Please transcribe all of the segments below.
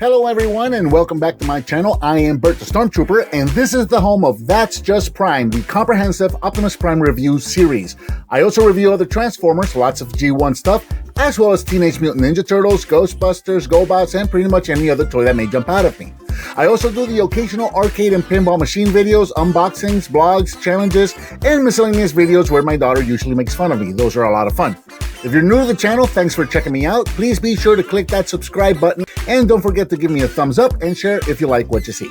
Hello everyone and welcome back to my channel. I am Bert the Stormtrooper and this is the home of That's Just Prime, the comprehensive Optimus Prime review series. I also review other Transformers, lots of G1 stuff, as well as Teenage Mutant Ninja Turtles, Ghostbusters, GoBots, and pretty much any other toy that may jump out at me. I also do the occasional arcade and pinball machine videos, unboxings, blogs, challenges, and miscellaneous videos where my daughter usually makes fun of me. Those are a lot of fun. If you're new to the channel, thanks for checking me out. Please be sure to click that subscribe button and don't forget to give me a thumbs up and share if you like what you see.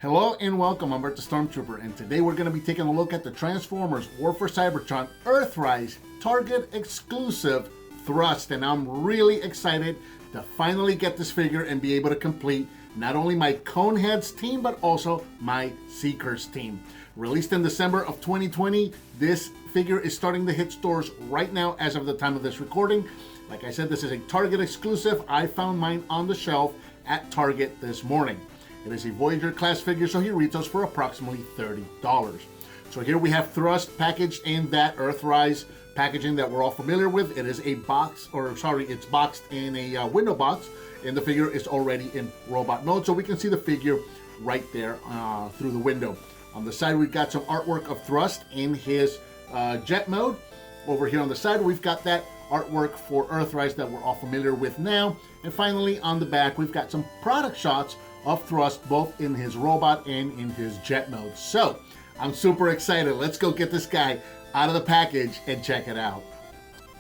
Hello and welcome, I'm Bert the Stormtrooper, and today we're going to be taking a look at the Transformers War for Cybertron Earthrise Target exclusive Thrust, and I'm really excited to finally get this figure and be able to complete not only my Coneheads team but also my Seekers team. Released in December of 2020, this figure is starting to hit stores right now as of the time of this recording. Like I said, this is a Target exclusive. I found mine on the shelf at Target this morning. It is a Voyager class figure, so he retails for approximately $30. So here we have Thrust packaged in that Earthrise packaging that we're all familiar with. It is a box, or sorry, it's boxed in a window box, and the figure is already in robot mode, so we can see the figure right there through the window. On the side, we've got some artwork of Thrust in his jet mode. Over here on the side, we've got that artwork for Earthrise that we're all familiar with now. And finally, on the back, we've got some product shots of Thrust, both in his robot and in his jet mode. So, I'm super excited. Let's go get this guy out of the package and check it out.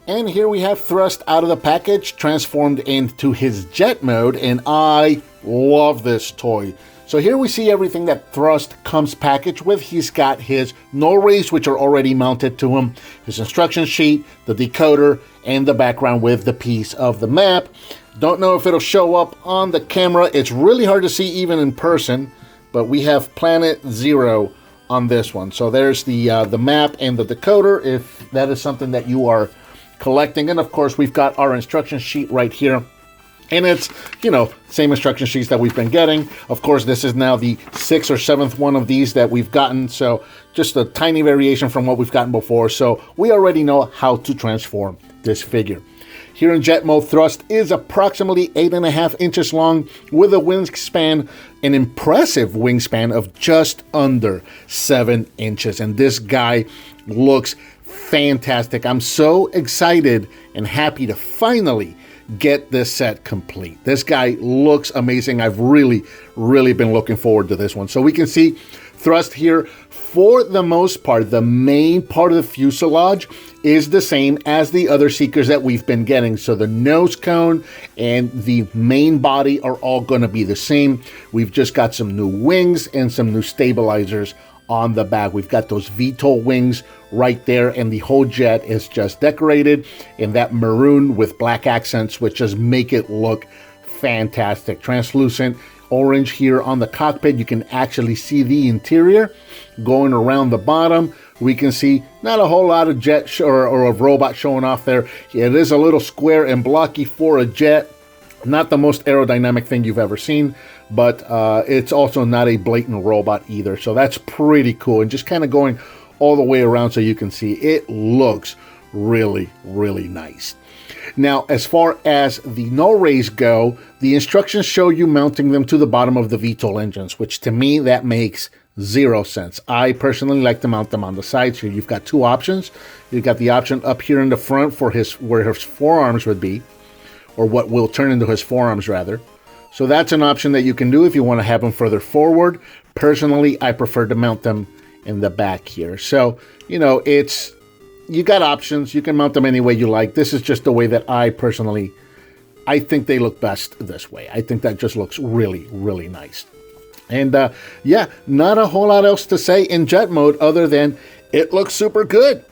And here we have Thrust out of the package, transformed into his jet mode, and I love this toy. So here we see everything that Thrust comes packaged with. He's got his null rays, which are already mounted to him, his instruction sheet, the decoder, and the background with the piece of the map. Don't know if it'll show up on the camera. It's really hard to see even in person, but we have Planet Zero on this one. So there's the map and the decoder, if that is something that you are collecting. And of course, we've got our instruction sheet right here. And it's, you know, same instruction sheets that we've been getting. Of course, this is now the 6th or 7th one of these that we've gotten. So just a tiny variation from what we've gotten before. So we already know how to transform this figure. Here in jet mode, Thrust is approximately 8.5 inches long with a wingspan, an impressive wingspan of just under 7 inches. And this guy looks fantastic. I'm so excited and happy to finally get this set complete. This guy looks amazing. I've really been looking forward to this one. So we can see Thrust here. For the most part, the main part of the fuselage is the same as the other Seekers that we've been getting. So the nose cone and the main body are all going to be the same. We've just got some new wings and some new stabilizers on the back. We've got those veto wings right there, and the whole jet is just decorated in that maroon with black accents, which just make it look fantastic. Translucent orange here on the cockpit. You can actually see the interior going around the bottom. We can see not a whole lot of jet or of robot showing off there. It is a little square and blocky for a jet. Not the most aerodynamic thing you've ever seen, but it's also not a blatant robot either. So that's pretty cool. And just kind of going all the way around so you can see it looks really nice. Now, as far as the null rays go, the instructions show you mounting them to the bottom of the VTOL engines, which to me, that makes zero sense. I personally like to mount them on the sides here. You've got two options. You've got the option up here in the front for where his forearms would be, or what will turn into his forearms rather. So that's an option that you can do if you want to have them further forward. Personally, I prefer to mount them in the back here. So, you know, you got options. You can mount them any way you like. This is just the way that I think they look best this way. I think that just looks really nice. And yeah, not a whole lot else to say in jet mode other than it looks super good.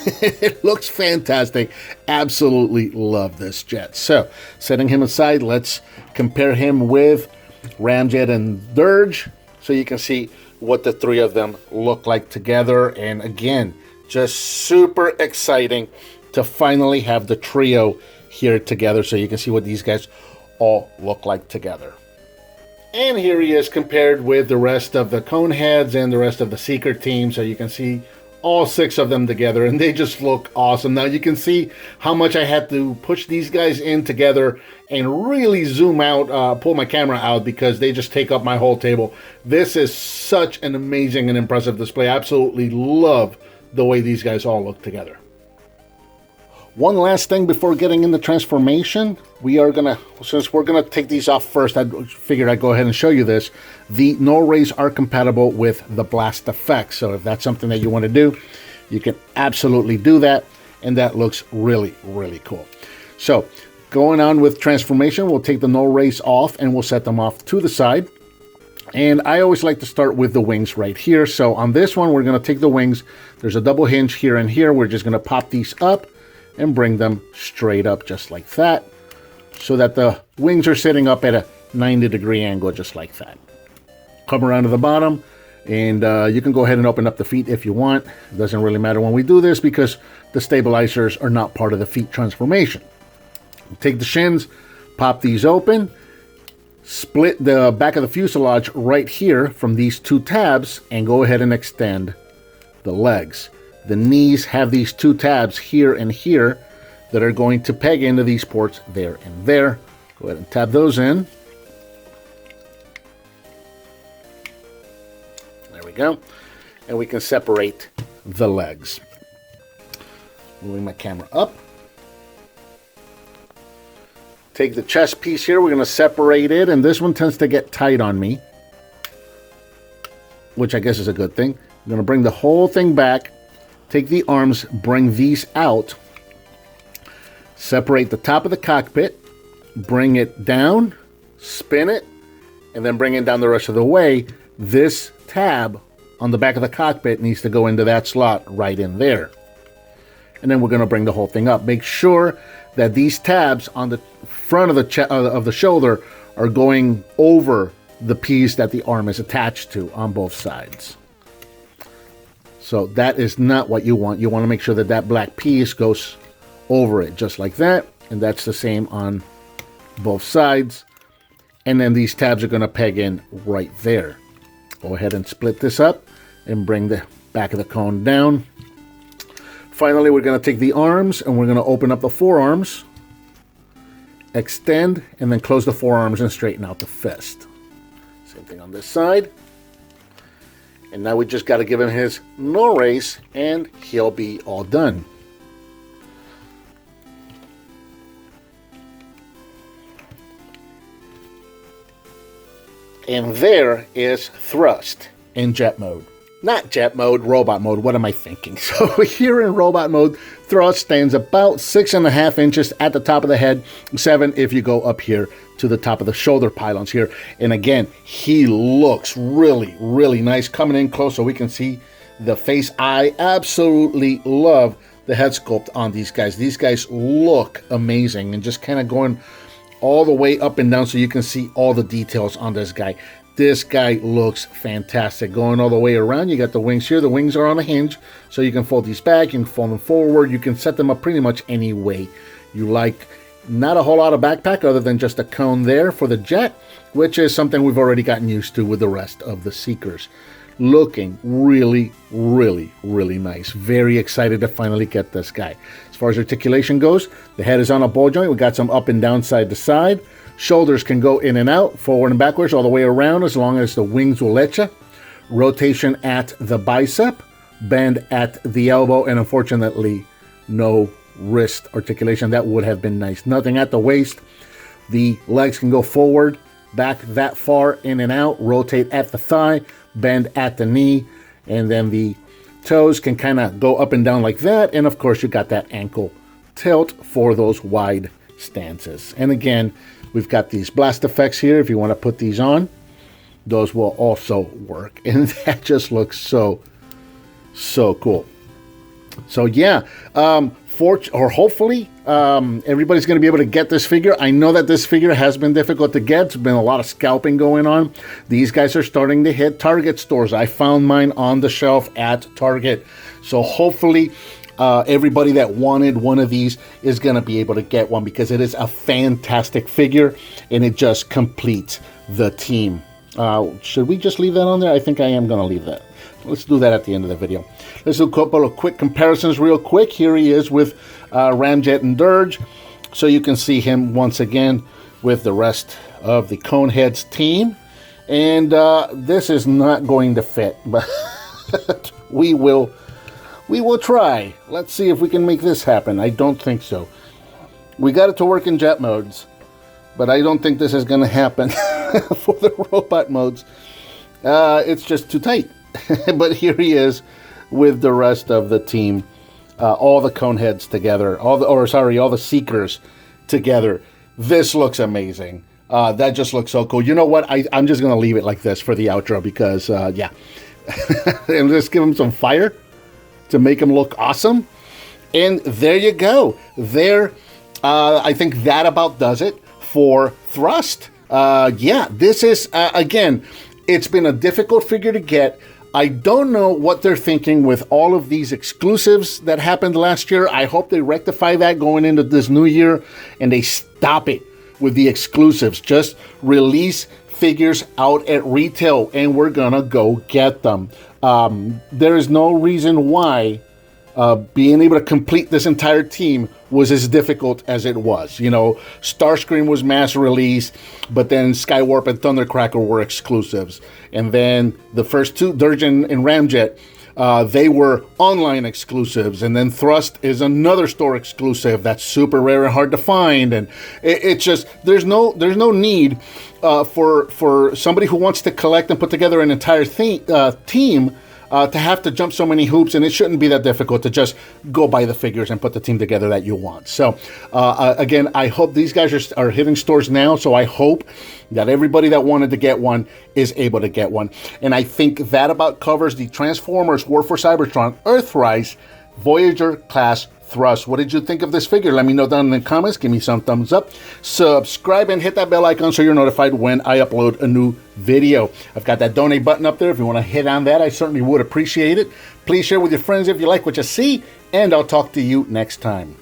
It looks fantastic. Absolutely love this jet. So, setting him aside, let's compare him with RAMJET and DIRGE so you can see what the three of them look like together. And again, just super exciting to finally have the trio here together so you can see what these guys all look like together. And here he is compared with the rest of the Coneheads and the rest of the Seeker team, so you can see all 6 of them together, and they just look awesome. Now you can see how much I had to push these guys in together and really zoom out, pull my camera out, because they just take up my whole table. This is such an amazing and impressive display. I absolutely love the way these guys all look together. One last thing before getting into transformation, since we're gonna take these off first, I figured I'd go ahead and show you this. The null rays are compatible with the blast effects, so if that's something that you want to do, you can absolutely do that, and that looks really, really cool. So going on with transformation, we'll take the null rays off and we'll set them off to the side. And I always like to start with the wings right here. So on this one, we're gonna take the wings. There's a double hinge here and here. We're just gonna pop these up and bring them straight up just like that, so that the wings are sitting up at a 90-degree angle just like that. Come around to the bottom, and you can go ahead and open up the feet if you want. It doesn't really matter when we do this because the stabilizers are not part of the feet transformation. Take the shins, pop these open, split the back of the fuselage right here from these 2 tabs, and go ahead and extend the legs. The knees have these 2 tabs here and here that are going to peg into these ports there and there. Go ahead and tab those in. There we go. And we can separate the legs. Moving my camera up. Take the chest piece here. We're going to separate it. And this one tends to get tight on me, which I guess is a good thing. I'm going to bring the whole thing back. Take the arms, bring these out, separate the top of the cockpit, bring it down, spin it, and then bring it down the rest of the way. This tab on the back of the cockpit needs to go into that slot right in there. And then we're going to bring the whole thing up. Make sure that these tabs on the front of the shoulder are going over the piece that the arm is attached to on both sides. So that is not what you want. You want to make sure that that black piece goes over it just like that. And that's the same on both sides. And then these tabs are going to peg in right there. Go ahead and split this up and bring the back of the cone down. Finally, we're going to take the arms and we're going to open up the forearms, extend, and then close the forearms and straighten out the fist. Same thing on this side. And now we just got to give him his null rays and he'll be all done. And there is thrust in jet mode. Not jet mode, robot mode. What am I thinking? So here in robot mode, thrust stands about 6.5 inches at the top of the head, 7 if you go up here to the top of the shoulder pylons here. And again, he looks really, really nice coming in close so we can see the face. I absolutely love the head sculpt on these guys. These guys look amazing, and just kind of going all the way up and down so you can see all the details on this guy. This guy looks fantastic. Going all the way around, you got the wings here. The wings are on a hinge, so you can fold these back, you can fold them forward. You can set them up pretty much any way you like. Not a whole lot of backpack other than just a cone there for the jet, which is something we've already gotten used to with the rest of the Seekers. Looking really, really, really nice. Very excited to finally get this guy. As far as articulation goes, the head is on a ball joint. We got some up and down, side to side. Shoulders can go in and out, forward and backwards, all the way around, as long as the wings will let you. Rotation at the bicep, bend at the elbow, and unfortunately, no wrist articulation. That would have been nice. Nothing at the waist. The legs can go forward, back that far, in and out. Rotate at the thigh, bend at the knee, and then the toes can kind of go up and down like that. And of course, you got that ankle tilt for those wide stances. And again, we've got these blast effects here. If you want to put these on, those will also work. And that just looks so, so cool. So yeah, hopefully everybody's going to be able to get this figure. I know that this figure has been difficult to get. There's been a lot of scalping going on. These guys are starting to hit Target stores. I found mine on the shelf at Target. So hopefully everybody that wanted one of these is going to be able to get one, because it is a fantastic figure and it just completes the team Should we just leave that on there? I think I am going to leave that. Let's do that at the end of the video. Let's do a couple of quick comparisons real quick. Here he is with RAMJET and DIRGE. So you can see him once again with the rest of the Coneheads team. And this is not going to fit, but we will try. Let's see if we can make this happen. I don't think so. We got it to work in jet modes, but I don't think this is going to happen for the robot modes. It's just too tight. But here he is with the rest of the team, all the Coneheads together, all the Seekers together. This looks amazing. That just looks so cool. You know what? I'm just going to leave it like this for the outro because, yeah. And let's give him some fire to make him look awesome. And there you go. There, I think that about does it for Thrust. Yeah, this is, again, it's been a difficult figure to get. I don't know what they're thinking with all of these exclusives that happened last year. I hope they rectify that going into this new year and they stop it with the exclusives. Just release figures out at retail and we're gonna go get them. There is no reason why being able to complete this entire team was as difficult as it was. You know, Starscream was mass release, but then SKYWARP and THUNDERCRACKER were exclusives. And then the first two, DIRGE and RAMJET, they were online exclusives. And then Thrust is another store exclusive that's super rare and hard to find. And it's just, there's no need for somebody who wants to collect and put together an entire team to have to jump so many hoops, and it shouldn't be that difficult to just go buy the figures and put the team together that you want. So, again, I hope these guys are hitting stores now, so I hope that everybody that wanted to get one is able to get one. And I think that about covers the Transformers War for Cybertron Earthrise Voyager Class Thrust. What did you think of this figure? Let me know down in the comments. Give me some thumbs up. Subscribe and hit that bell icon so you're notified when I upload a new video. I've got that donate button up there. If you want to hit on that, I certainly would appreciate it. Please share with your friends if you like what you see, and I'll talk to you next time.